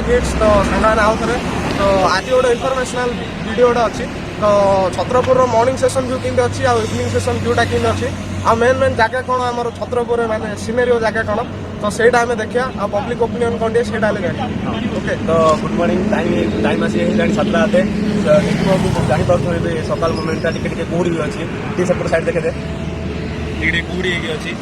Kids तो सांगाने आउ थे तो आज गोटे इनफॉरमेशनल वीडियो गोटे अच्छी तो छत्रपुर मॉर्निंग सेशन व्यू किंतु अच्छी आ इवनिंग सेशन व्यूटा किंतु अच्छी आ मेन जगह कौन आम छत्रपुर माने सीनेरी जगह कौन तो सहीटा आम देखा आ पब्लिक ओपिनियन कौन टे से ओके तो गुड मॉर्निंग टाइम आसी सातटा आते जापर सकाल मोमेंटा टे कुहड़ी भी अच्छी सेपट साइड देखे टे कुहड़ी अच्छी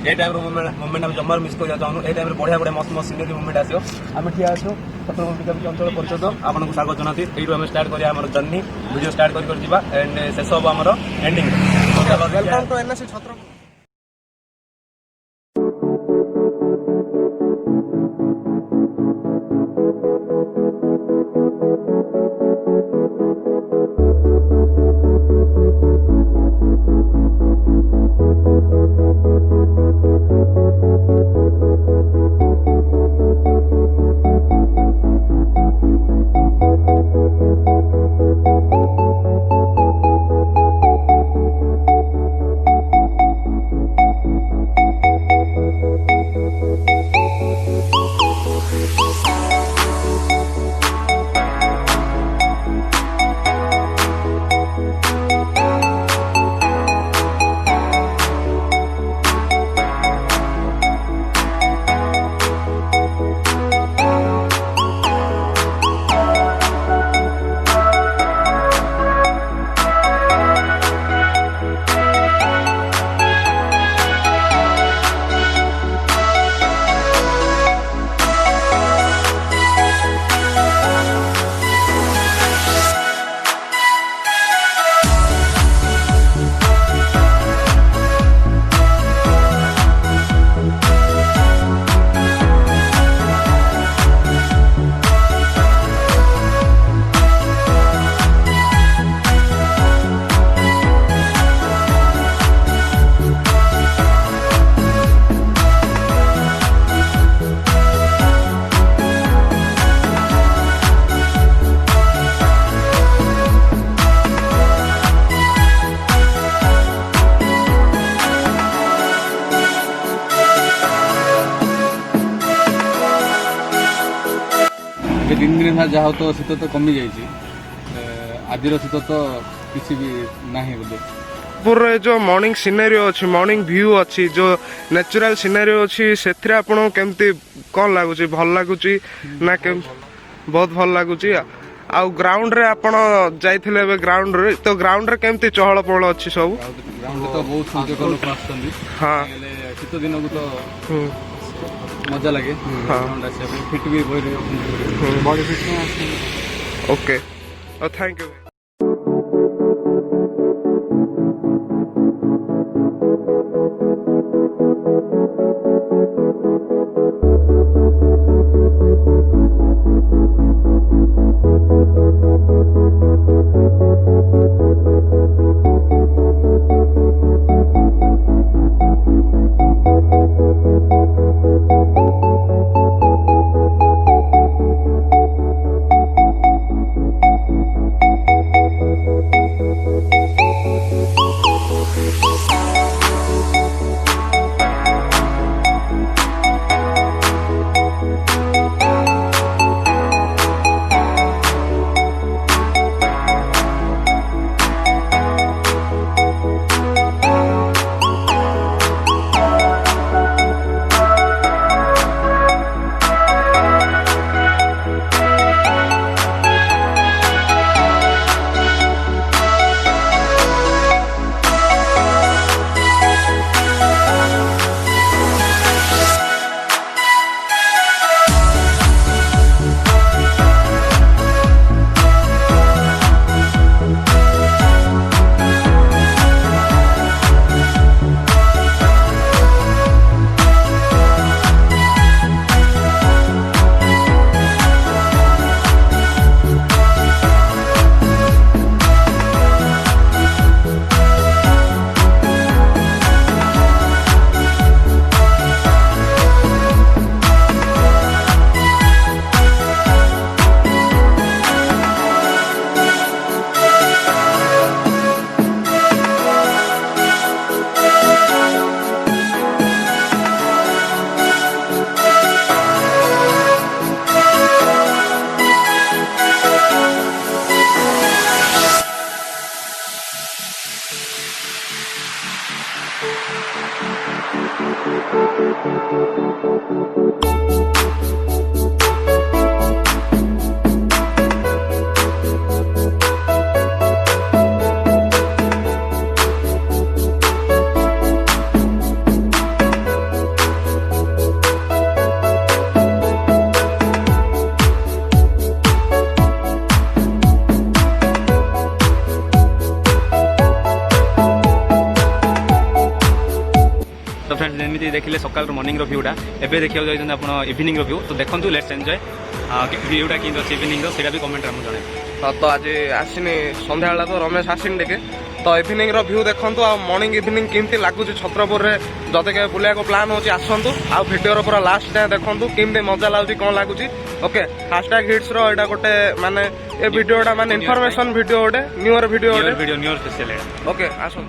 ये टाइम मुवमेंट आम जमार मिस कर चाहूँ ये टाइम बढ़िया बढ़िया मस्त मस्त सीनेरी मुवमेंट आसो आम ठिया अच्छु छत्रपुर अंचल परिषद आपको स्वागत जनाती यू आम स्टार्ट करिया आम जर्नी वीडियो स्टार्ट कर एंड शेष हम आम ending welcome to NSC Chhatarpur. तीन दिन था जहाँ तो शीत तो कमी जाइए आज शीत तो किसी भी नहीं बोले पूरे जो मॉर्निंग सिनेरी अच्छी मॉर्निंग व्यू अच्छी जो नेचुरल सिनेरी अच्छी से केमती कौन लगुच भल लगुच ना के बहुत भल लगुच आ ग्राउंड रे आपण जाइथिले ग्राउंड रे तो ग्राउंड रे केमती चहल पहल अच्छी सब ग्राउंड तो बहुत संख्यक लोक आसछन्ती हां शीत दिन को तो मजा लगे फिट भी body fit okay thank you. देखिले सकाल मॉर्निंग रो व्यूटा एबे देखियो जाइछन आपण इवनिंग रो व्यू तो देखंतु लेट्स एन्जॉय व्यूटा कि अछि इवनिंग रो सेटा भी कमेंट रे हम जणे तो आज आसिनी संध्या बेला तो रमेश आसिनी देखे तो इवनिंग रो व्यू देखंतु आ मॉर्निंग इवनिंग केमती लागुची छत्रपुर रे जते के बुलिया को प्लान होची आसंतु आ वीडियो रो पूरा लास्ट टाइम देखंतु केमती मजा लागुची कोन लागुची ओके #hits रो एटा गोटे माने ए वीडियोटा माने इन्फॉर्मेशन वीडियो गोटे न्यूअर वीडियो स्पेशल ओके आसो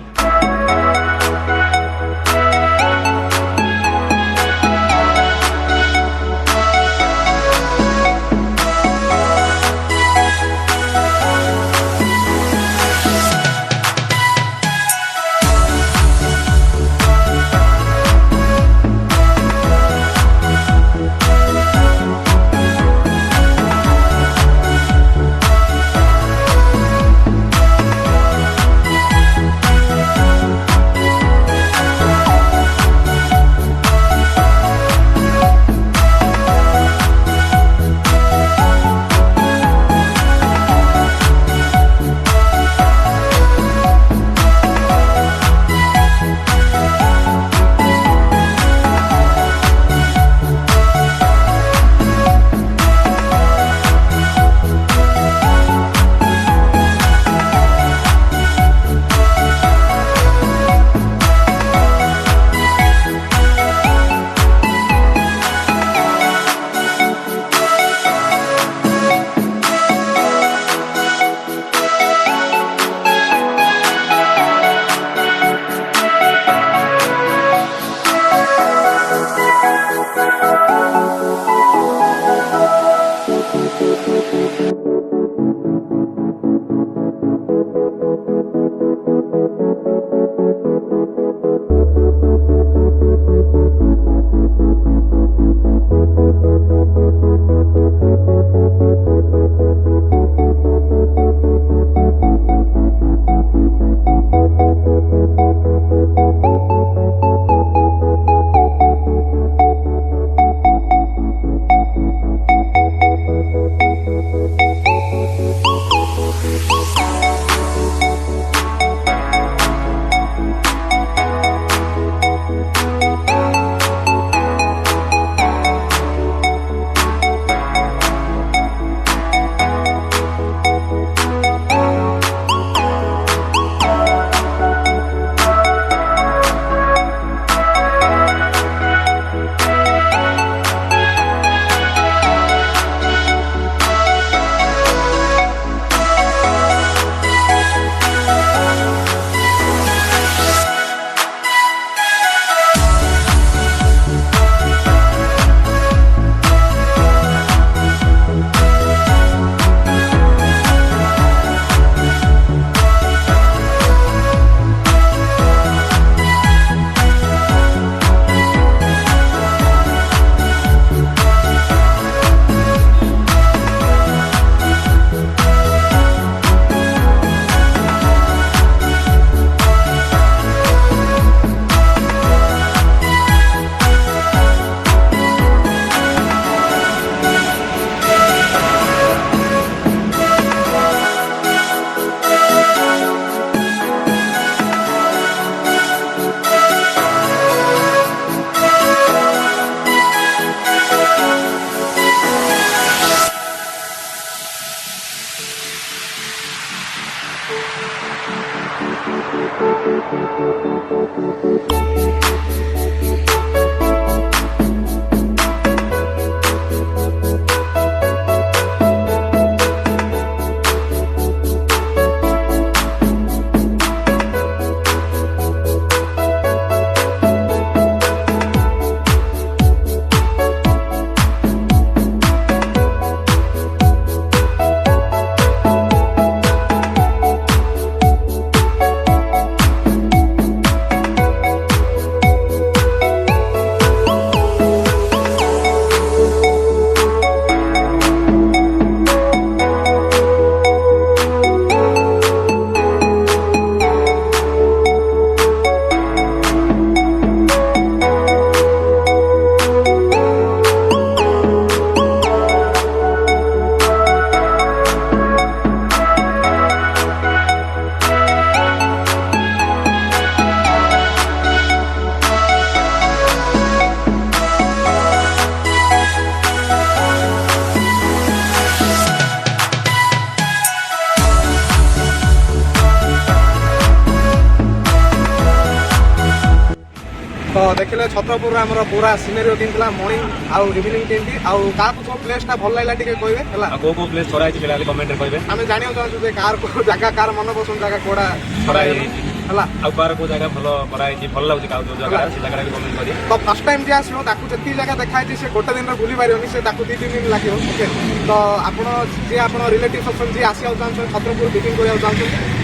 देखिले छत्रपुर आमर पूरा सिनेरियो केमती मॉर्निंग आउ इवनिंग केमती आउ काको को प्लेसटा भल लागला टिके कहबे हला को प्लेस छड़ा है सेटा कमेंट रे कहबे आमे जानियो चाहू जे कार को जगह कार मन पसंद जगह कोडा छड़ा है हला आ कार को जगह भलो कराई छी भल लागु का जो जगह से जगह रे कमेंट करी तो फर्स्ट टाइम जे आसलो ताकू जति जगह देखाई छी से गोटे दिन रे भूली पारियोनी से ताकू 2-3 दिन लागियो ओके तो आपण जे आपण रिलेटिव्स अछन जे आसी आउ चाहन छत्रपुर बुकिंग करिया चाहन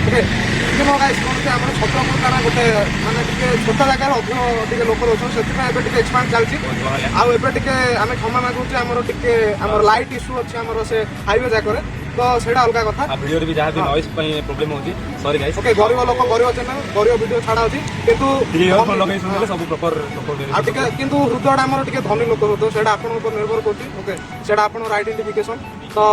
ओके तुम गाइस कोन से आपण छत्रपुर तारा गोटे माने टिके छोटा जगह रे अधिक टिके लोक रहछन सेति एबे टिके एक्सपांड चालची आ एबे टिके आमे क्षमा मागु छी हमरो टिके हमर लाइट इशू अछि हमरो से हाईवे जाकरे तो सेटा अलगा कथा आ वीडियो रे भी जहा भी नॉइस पई प्रॉब्लम होती सॉरी गाइस ओके गरीब लोक गरीब चैनल गरीब वीडियो छाडा अछि किंतु क्लियर लगे सुनले सब प्रॉपर आ टिके किंतु हृदयटा हमर टिके धनी लोक होतो सेटा आपण ऊपर निर्भर करछि ओके सेटा आपण आइडेंटिफिकेशन तो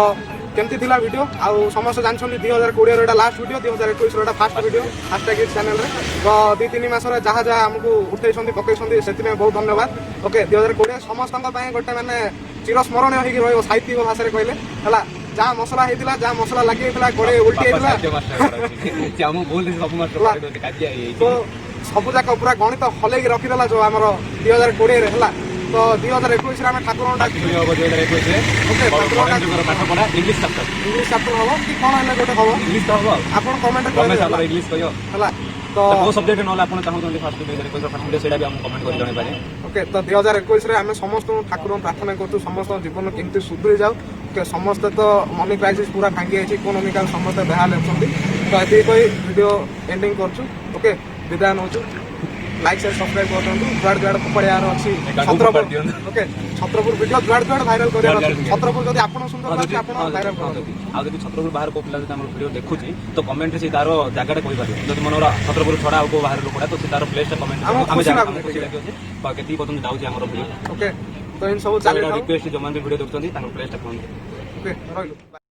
केमती थिला वीडियो आउ समस्त जानछन 2020 रे एटा लास्ट वीडियो 2021 रे एटा फास्ट वीडियो हैशटैग इस चैनल रे तो 2-3 मास रे जहा जहा हमकु उठैछन्ती पकैछन्ती सेति में बहुत धन्यवाद ओके 2020 समस्त पई गोटे माने चिरस्मरणीय होई रहयो साहित्य भाषा रे कहले हला जहा मसला हेतिला जहा मसला लागि हेतिला गोडे उल्टी हेतिला जामु बोल सब मास्टर काजिया तो सब जाक पूरा गणित हले के रखि देला जो हमर 2020 रे हला तो 2021 रे हम ठाकुर डाक ओके पाठ पढ़ा इंग्लिश चैप्टर हबो कि कोन हले गोटे हबो इंग्लिश तो हबो आपण कमेंट कमेंट करे इंग्लिश कहियो हला तो वो सब्जेक्ट नले आपण चाहउछन फास्ट वीडियो सेटा भी हम कमेंट कर जणे पारे ओके तो 2021 रे हम समस्त ठाकुर प्रार्थना करतु समस्त जीवन केमती सुधरी जाऊ के समस्त तो मनी क्राइसिस पूरा भांगी आछि इकोनॉमिकल समस्त बेहाल होछन्ती तो एति कोई वीडियो एंडिंग करछु ओके विदाय नउछु लाइक शेयर सब्सक्राइब करतु जुआड जुआड पड़ियार अछि छत्रपुर ओके छत्रपुर वीडियो जुआड जुआड वायरल करियार छत्रपुर जदी आपण सुंदर अछि आपण वायरल करतु आ जदी छत्रपुर बाहर को पिला जदी हमर वीडियो देखुची तो कमेंट रे से तारो जागाडे कहि पारियो जदी मनोरा छत्रपुर छोडा को बाहर लोकडा तो से तारो प्लेस टा कमेंट हम जागा खुशी लागि अछि केति पतन जाउची हमर वीडियो ओके तो इन सब चले रिक्वेस्ट जो मन वीडियो देखुचंती तारो प्लेस टा कमेंट ओके रहलु।